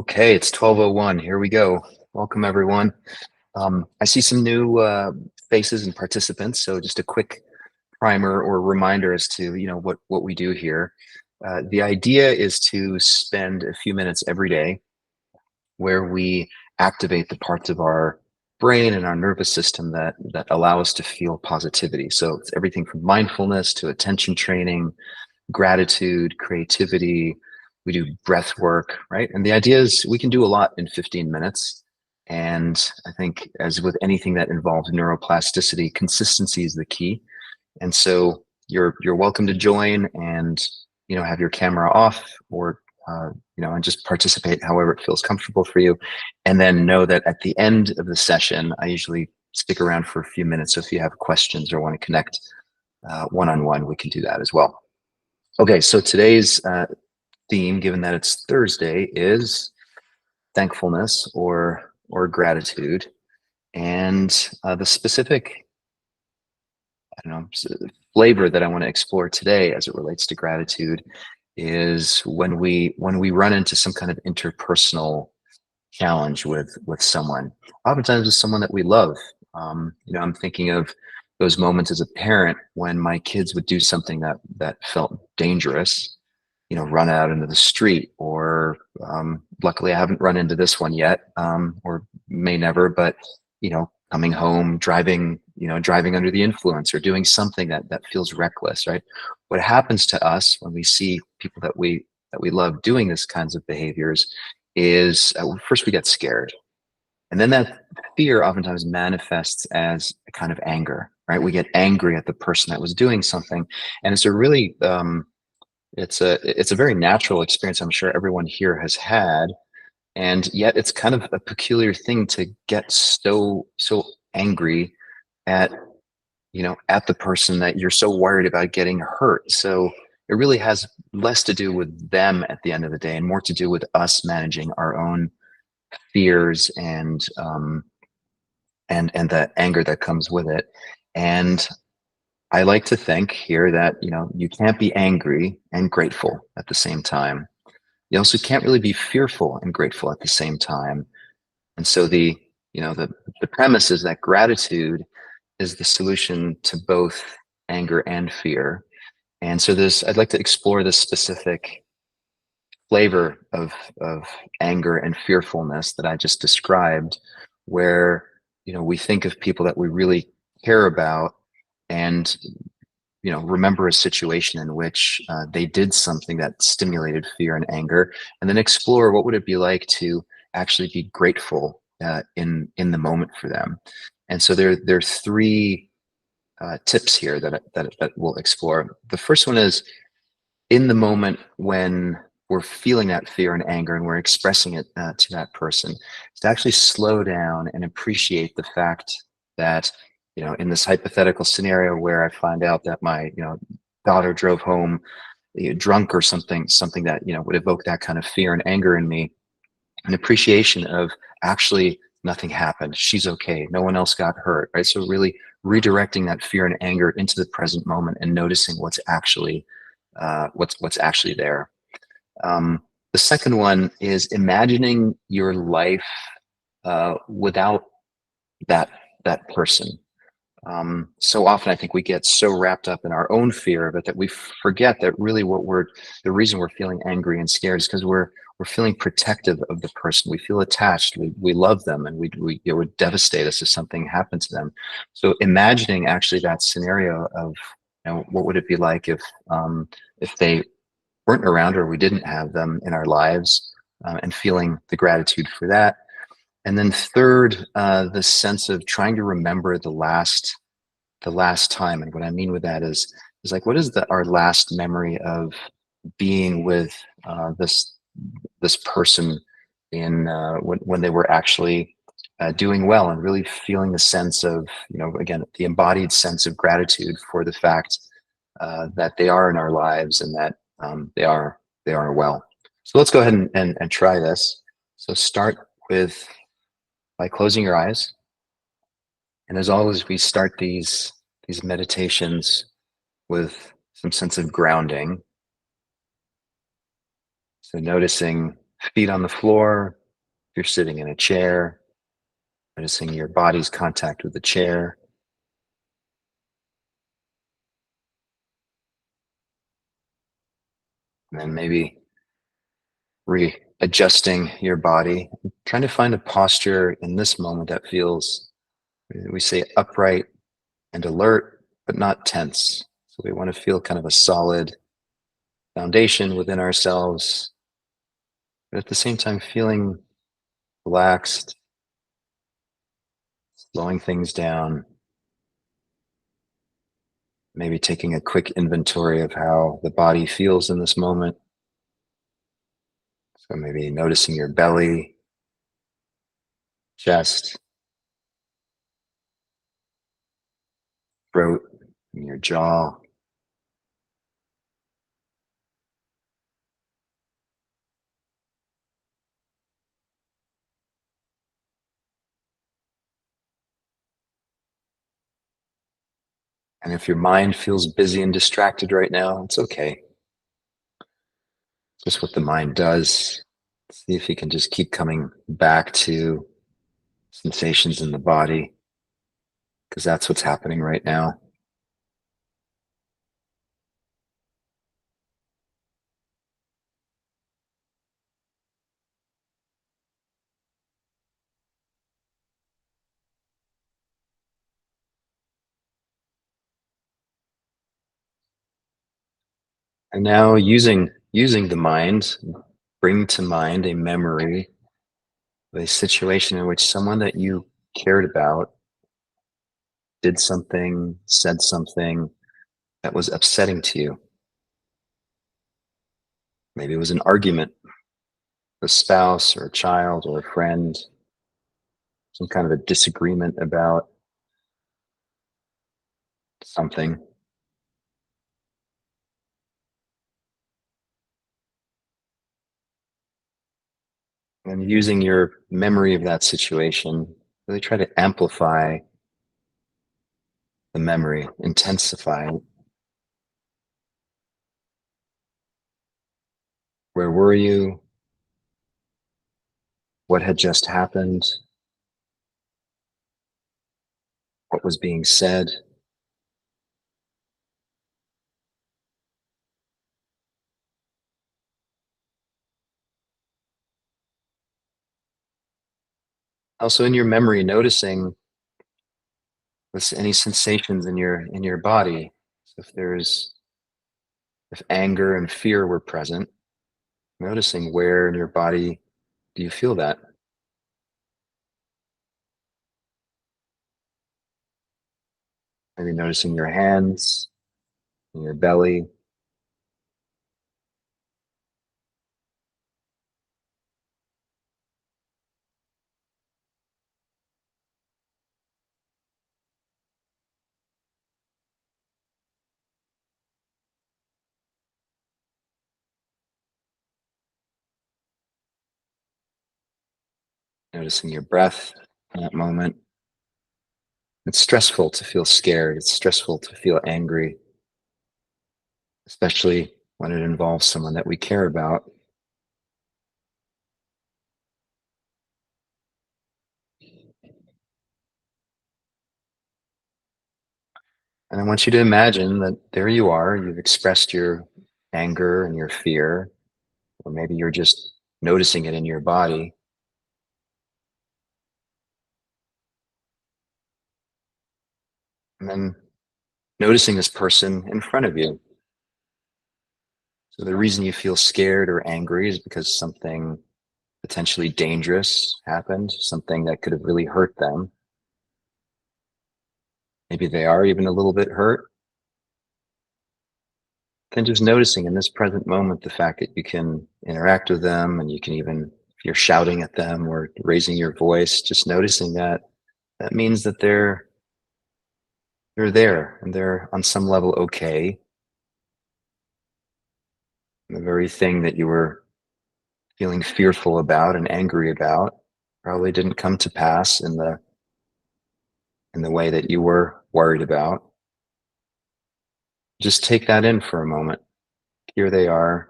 Okay, it's 12:01. Here we go. Welcome, everyone. I see some new faces and participants, so just a quick primer or reminder as to what we do here. The idea is to spend a few minutes every day where we activate the parts of our brain and our nervous system that allow us to feel positivity. So it's everything from mindfulness to attention training, gratitude, creativity. We do breath work, right? And the idea is we can do a lot in 15 minutes. And I think, as with anything that involves neuroplasticity, consistency is the key. And so you're welcome to join and have your camera off, or and just participate however it feels comfortable for you. And then know that at the end of the session, I usually stick around for a few minutes. So if you have questions or want to connect one-on-one, we can do that as well. Okay, so today's theme, given that it's Thursday, is thankfulness or gratitude. And the specific, flavor that I want to explore today as it relates to gratitude is when we run into some kind of interpersonal challenge with someone, oftentimes with someone that we love. I'm thinking of those moments as a parent when my kids would do something that felt dangerous, run out into the street, or luckily I haven't run into this one yet, or may never, but coming home, driving under the influence, or doing something that feels reckless, right? What happens to us when we see people that we love doing this kinds of behaviors is first we get scared, and then that fear oftentimes manifests as a kind of anger, right? We get angry at the person that was doing something, and it's a really it's a very natural experience I'm sure everyone here has had. And yet it's kind of a peculiar thing to get so angry at at the person that you're so worried about getting hurt. So it really has less to do with them at the end of the day, and more to do with us managing our own fears and the anger that comes with it. And I like to think here that you can't be angry and grateful at the same time. You also can't really be fearful and grateful at the same time. And so the premise is that gratitude is the solution to both anger and fear. And so I'd like to explore this specific flavor of anger and fearfulness that I just described, where we think of people that we really care about, and remember a situation in which they did something that stimulated fear and anger, and then explore what would it be like to actually be grateful in the moment for them. And so there are three tips here that we'll explore. The first one is, in the moment when we're feeling that fear and anger and we're expressing it to that person, is to actually slow down and appreciate the fact that in this hypothetical scenario where I find out that my daughter drove home drunk or something that would evoke that kind of fear and anger in me, an appreciation of actually nothing happened, she's okay, no one else got hurt, right? So really redirecting that fear and anger into the present moment and noticing what's actually there. The second one is imagining your life without that person. So often I think we get so wrapped up in our own fear of it that we forget that really the reason we're feeling angry and scared is because we're feeling protective of the person. We feel attached, we love them, and it would devastate us if something happened to them. So imagining actually that scenario of what would it be like if they weren't around, or we didn't have them in our lives, and feeling the gratitude for that. And then third, the sense of trying to remember the last time. And what I mean with that is like, what is our last memory of being with this person in when they were actually doing well, and really feeling the sense of, again, the embodied sense of gratitude for the fact that they are in our lives, and that they are well. So let's go ahead and try this. So start by closing your eyes. And as always, we start these meditations with some sense of grounding. So noticing feet on the floor, if you're sitting in a chair, noticing your body's contact with the chair, and then maybe readjusting your body, trying to find a posture in this moment that feels, we say, upright and alert, but not tense. So we want to feel kind of a solid foundation within ourselves, but at the same time feeling relaxed, slowing things down, maybe taking a quick inventory of how the body feels in this moment. So maybe noticing your belly, chest, throat, and your jaw. And if your mind feels busy and distracted right now, it's okay. Just what the mind does. See if you can just keep coming back to sensations in the body, because that's what's happening right now. And now using the mind, bring to mind a memory of a situation in which someone that you cared about did something, said something that was upsetting to you. Maybe it was an argument with a spouse or a child or a friend, some kind of a disagreement about something. And using your memory of that situation, really try to amplify the memory, intensify it. Where were you? What had just happened? What was being said? Also in your memory, noticing any sensations in your body. So if anger and fear were present, noticing where in your body do you feel that? Maybe noticing your hands, and your belly, noticing your breath in that moment. It's stressful to feel scared. It's stressful to feel angry, especially when it involves someone that we care about. And I want you to imagine that there you are, you've expressed your anger and your fear, or maybe you're just noticing it in your body. And then noticing this person in front of you. So the reason you feel scared or angry is because something potentially dangerous happened, something that could have really hurt them. Maybe they are even a little bit hurt. Then just noticing in this present moment the fact that you can interact with them, and you can even, if you're shouting at them or raising your voice, just noticing that that means that they're there and they're on some level okay. And the very thing that you were feeling fearful about and angry about probably didn't come to pass in the way that you were worried about. Just take that in for a moment. Here they are.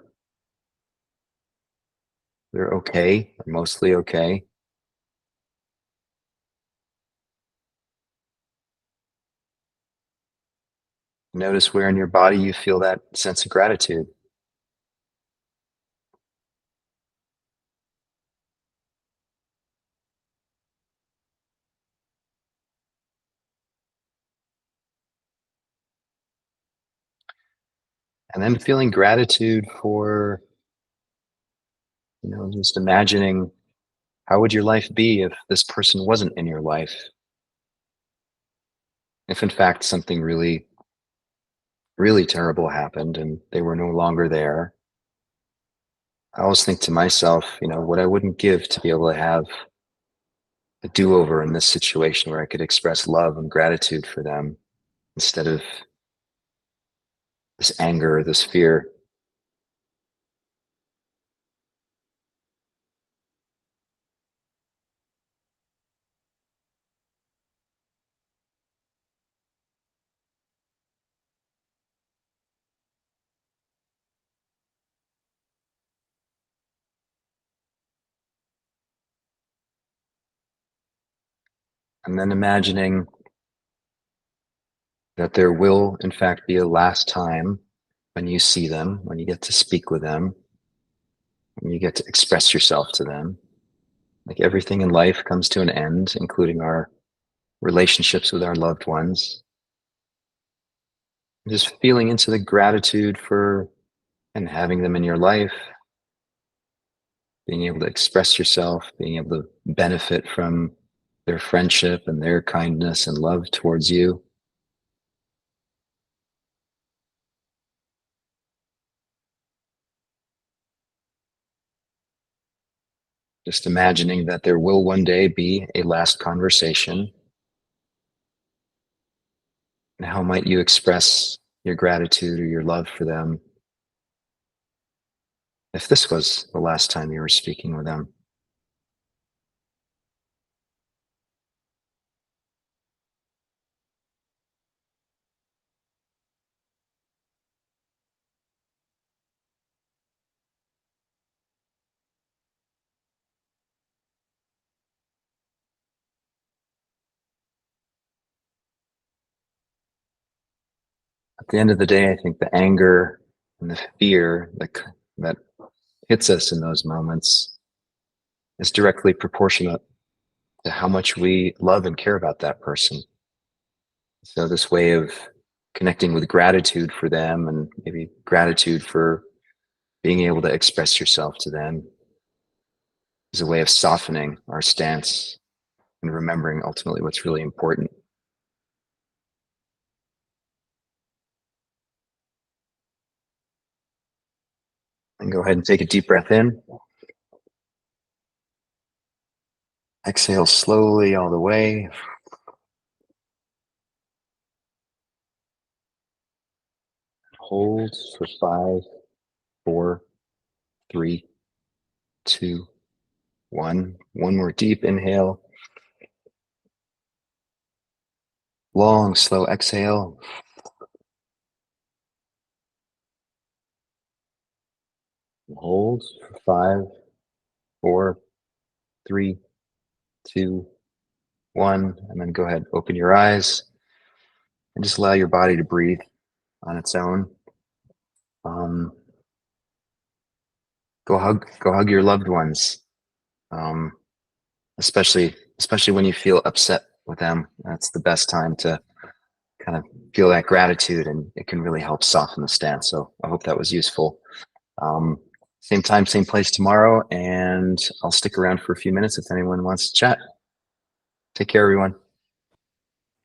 they're okay, or mostly okay. Notice where in your body you feel that sense of gratitude. And then feeling gratitude for, just imagining how would your life be if this person wasn't in your life? If in fact something really, really terrible happened and they were no longer there, I always think to myself, what I wouldn't give to be able to have a do-over in this situation where I could express love and gratitude for them instead of this anger or this fear. And then imagining that there will, in fact, be a last time when you see them, when you get to speak with them, when you get to express yourself to them. Like everything in life comes to an end, including our relationships with our loved ones. Just feeling into the gratitude for and having them in your life, being able to express yourself, being able to benefit from their friendship and their kindness and love towards you. Just imagining that there will one day be a last conversation. And how might you express your gratitude or your love for them if this was the last time you were speaking with them? At the end of the day, I think the anger and the fear that hits us in those moments is directly proportionate to how much we love and care about that person. So, this way of connecting with gratitude for them and maybe gratitude for being able to express yourself to them is a way of softening our stance and remembering ultimately what's really important. And go ahead and take a deep breath in. Exhale slowly all the way. Hold for 5, 4, 3, 2, 1. One more deep inhale. Long, slow exhale. Hold for 5, 4, 3, 2, 1. And then go ahead, open your eyes and just allow your body to breathe on its own. Um, go hug your loved ones. Um, especially when you feel upset with them. That's the best time to kind of feel that gratitude, and it can really help soften the stance. So I hope that was useful. Um, Same time, same place tomorrow, and I'll stick around for a few minutes if anyone wants to chat. Take care, everyone.